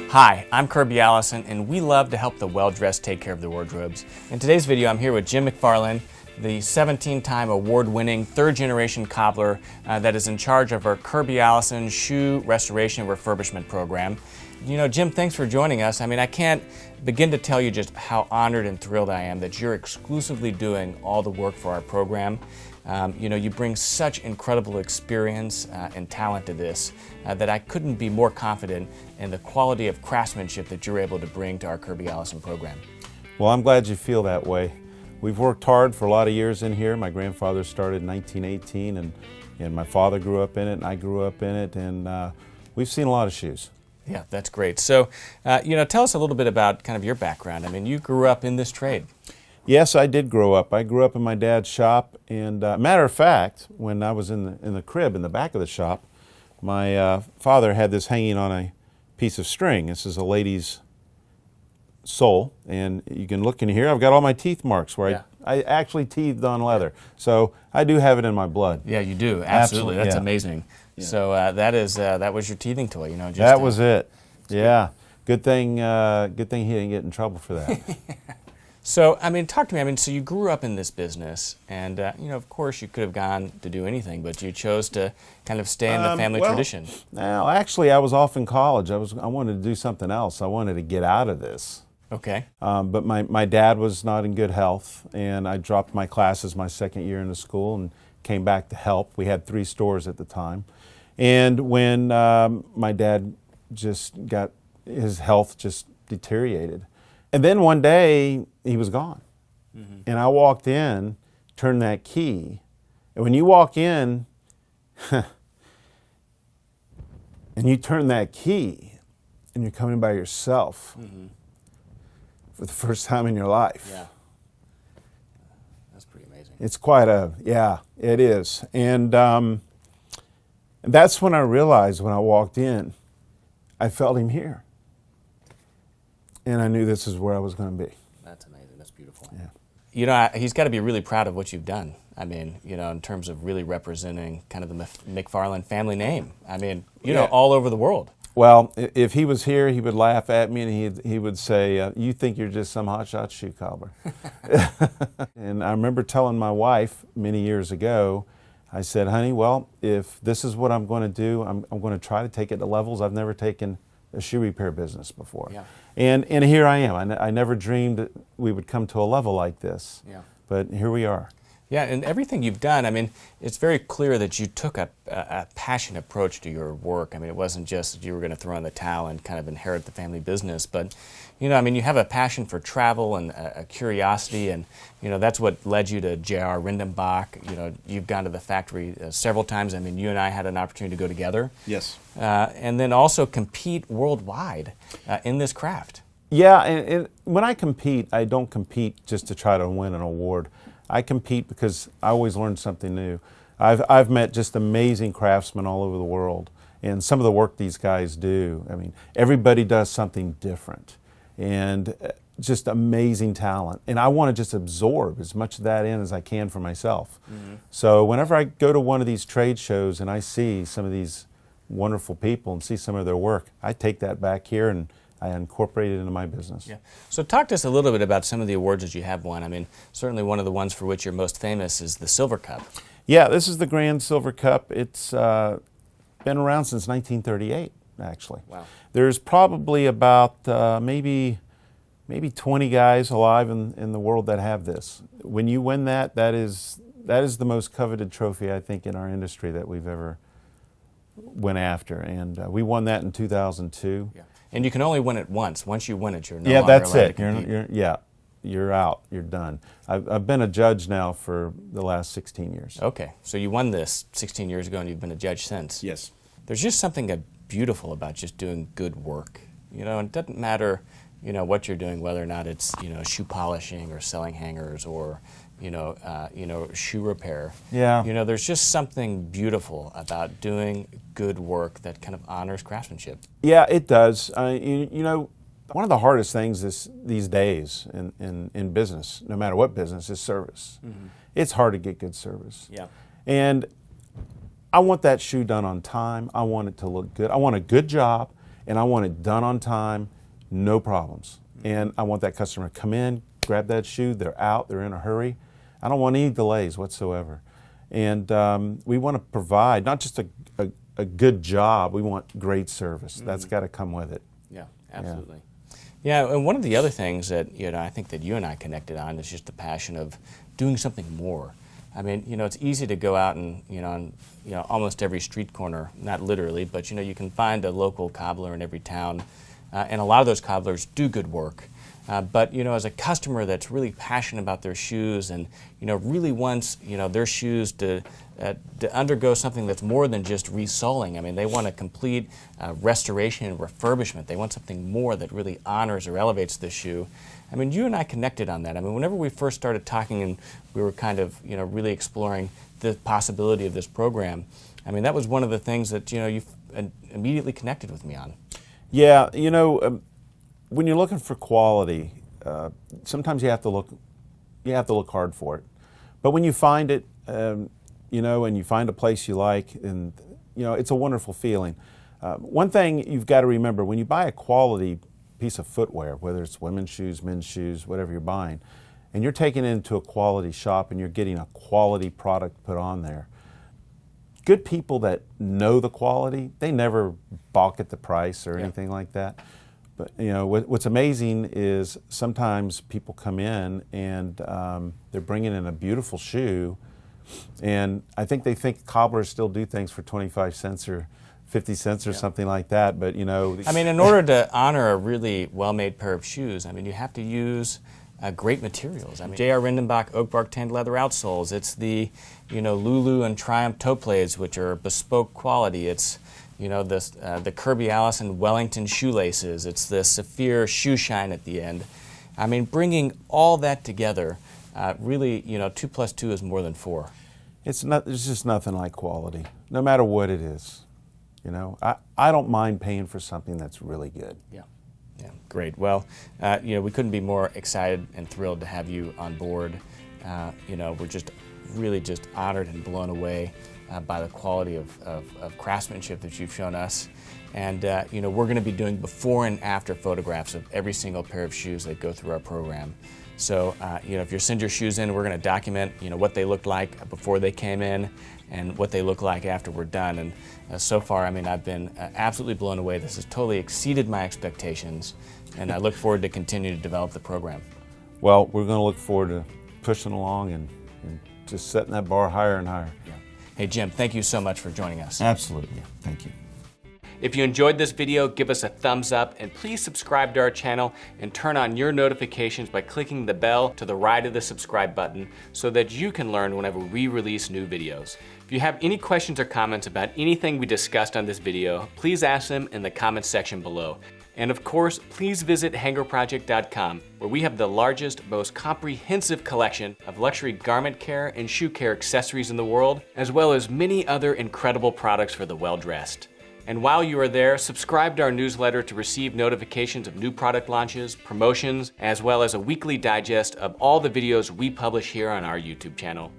Hi, I'm Kirby Allison, and we love to help the well-dressed take care of their wardrobes. In today's video, I'm here with Jim MacFarlane, the 17-time award-winning third-generation cobbler that is in charge of our Kirby Allison Shoe Restoration and Refurbishment Program. You know, Jim, thanks for joining us. I mean, I can't begin to tell you just how honored and thrilled I am that you're exclusively doing all the work for our program. You know, you bring such incredible experience and talent to this that I couldn't be more confident in the quality of craftsmanship that you're able to bring to our Kirby Allison program. Well, I'm glad you feel that way. We've worked hard for a lot of years in here. My grandfather started in 1918, and my father grew up in it, and I grew up in it, and we've seen a lot of shoes. Yeah, that's great. So, you know, tell us a little bit about kind of your background. I mean, you grew up in this trade. Yes, I did grow up. I grew up in my dad's shop, and matter of fact, when I was in the crib in the back of the shop, my father had this hanging on a piece of string. This is a lady's sole, and you can look in here. I've got all my teeth marks where I actually teethed on leather. So I do have it in my blood. Yeah, you do. Absolutely. That's amazing. Yeah. So that was your teething toy, you know. That was it. Yeah. Good thing he didn't get in trouble for that. So, I mean, talk to me. I mean, so you grew up in this business, and, you know, of course you could have gone to do anything, but you chose to kind of stay in the family tradition. No, actually, I was off in college. I wanted to do something else. I wanted to get out of this. Okay. But my dad was not in good health, and I dropped my classes my second year into school and came back to help. We had 3 stores at the time. And when my dad just got, his health just deteriorated. And then one day, he was gone. Mm-hmm. And I walked in, turned that key, and when you walk in, and you turn that key, and you're coming by yourself for the first time in your life. Yeah. That's pretty amazing. It's quite yeah, it is. And that's when I realized when I walked in, I felt him here. And I knew this is where I was going to be. That's amazing. That's beautiful. Yeah. You know, he's got to be really proud of what you've done. I mean, you know, in terms of really representing kind of the McFarlane family name. I mean, you know, all over the world. Well, if he was here, he would laugh at me and he would say, you think you're just some hotshot shoe cobbler. And I remember telling my wife many years ago, I said, honey, well, if this is what I'm going to do, I'm going to try to take it to levels I've never taken a shoe repair business before. Yeah. And here I am. I never dreamed that we would come to a level like this. Yeah. But here we are. Yeah, and everything you've done, I mean, it's very clear that you took a passionate approach to your work. I mean, it wasn't just that you were going to throw in the towel and kind of inherit the family business, but, you know, I mean, you have a passion for travel and a curiosity, and, you know, that's what led you to J.R. Rendenbach. You know, you've gone to the factory several times. I mean, you and I had an opportunity to go together. Yes. And then also compete worldwide in this craft. Yeah, and when I compete, I don't compete just to try to win an award. I compete because I always learn something new. I've met just amazing craftsmen all over the world, and some of the work these guys do, I mean, everybody does something different, and just amazing talent. And I want to just absorb as much of that in as I can for myself. Mm-hmm. So whenever I go to one of these trade shows and I see some of these wonderful people and see some of their work, I take that back here and I incorporate it into my business. Yeah. So talk to us a little bit about some of the awards that you have won. I mean, certainly one of the ones for which you're most famous is the Silver Cup. Yeah, this is the Grand Silver Cup. It's been around since 1938, actually. Wow. There's probably about maybe 20 guys alive in the world that have this. When you win that, that is the most coveted trophy, I think, in our industry that we've ever went after. And we won that in 2002. Yeah. And you can only win it once. Once you win it, you're no longer allowed to compete. You're out. You're done. I've been a judge now for the last 16 years. Okay, so you won this 16 years ago, and you've been a judge since. Yes. There's just something beautiful about just doing good work. You know, it doesn't matter, you know, what you're doing, whether or not it's, you know, shoe polishing or selling hangers or, you know, shoe repair. Yeah. You know, there's just something beautiful about doing good work that kind of honors craftsmanship. Yeah, it does. You know, one of the hardest things these days in business, no matter what business, is service. Mm-hmm. It's hard to get good service. Yeah. And I want that shoe done on time. I want it to look good. I want a good job, and I want it done on time, no problems. And I want that customer to come in, grab that shoe, they're out, they're in a hurry. I don't want any delays whatsoever. And we want to provide not just a good job, we want great service. That's got to come with it. Yeah, absolutely. Yeah, and one of the other things that I think that you and I connected on is just the passion of doing something more. I mean, it's easy to go out and on almost every street corner, not literally, but you can find a local cobbler in every town, and a lot of those cobblers do good work. But as a customer that's really passionate about their shoes and really wants their shoes to undergo something that's more than just resoling. I mean, they want a complete restoration and refurbishment. They want something more that really honors or elevates the shoe. I mean, you and I connected on that. I mean, whenever we first started talking and we were kind of really exploring the possibility of this program, I mean, that was one of the things that you immediately connected with me on. Yeah, when you're looking for quality, sometimes you have to look hard for it. But when you find it, and you find a place you like, and it's a wonderful feeling. One thing you've got to remember, when you buy a quality piece of footwear, whether it's women's shoes, men's shoes, whatever you're buying, and you're taking it into a quality shop and you're getting a quality product put on there, good people that know the quality, they never balk at the price or anything like that. But what's amazing is sometimes people come in and they're bringing in a beautiful shoe, and I think they think cobblers still do things for 25 cents or 50 cents or something like that. But I mean, in order to honor a really well-made pair of shoes, I mean, you have to use great materials. I mean, J.R. Rendenbach oak bark tanned leather outsoles. It's the Lulu and Triumph toe plates, which are bespoke quality. It's the Kirby Allison Wellington shoelaces. It's the Saphir shoe shine at the end. I mean, bringing all that together, really, 2 plus 2 is more than 4. There's just nothing like quality, no matter what it is. I don't mind paying for something that's really good. Yeah, great. Well, we couldn't be more excited and thrilled to have you on board. We're just really just honored and blown away by the quality of craftsmanship that you've shown us. And we're going to be doing before and after photographs of every single pair of shoes that go through our program. So if you send your shoes in, we're going to document what they looked like before they came in and what they look like after we're done. And so far, I mean, I've been absolutely blown away. This has totally exceeded my expectations, and I look forward to continuing to develop the program. Well, we're going to look forward to pushing along and just setting that bar higher and higher. Yeah. Hey, Jim, thank you so much for joining us. Absolutely. Thank you. If you enjoyed this video, give us a thumbs up, and please subscribe to our channel and turn on your notifications by clicking the bell to the right of the subscribe button so that you can learn whenever we release new videos. If you have any questions or comments about anything we discussed on this video, please ask them in the comments section below. And of course, please visit hangerproject.com, where we have the largest, most comprehensive collection of luxury garment care and shoe care accessories in the world, as well as many other incredible products for the well-dressed. And while you are there, subscribe to our newsletter to receive notifications of new product launches, promotions, as well as a weekly digest of all the videos we publish here on our YouTube channel.